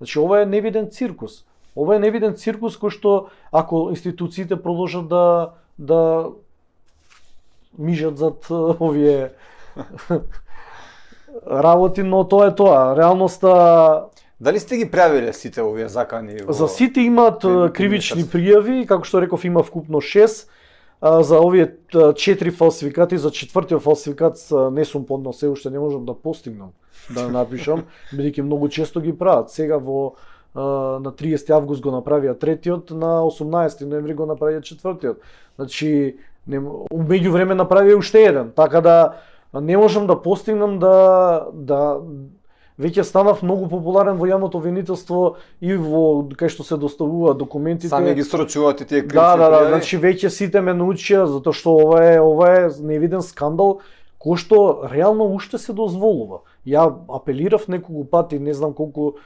Значи ова е невиден циркус. Ова е невиден циркус кој што ако институциите продолжат да мижат зад овие работи, но тоа е тоа. Реалноста Дали сте ги правиле сите овие закани? за сите имаат кривични пријави, како што реков има вкупно 6. За овие 4 фалсификати, за четвртиот фалсификат не сум поднал, се уште не можам да постигнам да напишам, бидејќи многу често ги прават. Сега на 30 август го направија третиот, на 18 ноември го направија четвртиот. Значи, меѓу време направија уште еден, така да не можам да постигнам да веќе станав многу популарен во јавното обвинителство и во кај што се доставуваат документите. Сами ги срочуваат и тие кривични Да, значи веќе сите ме научија затоа што ова е невиден скандал кој што реално уште се дозволува. Ја апелирав неколку пати, не знам колку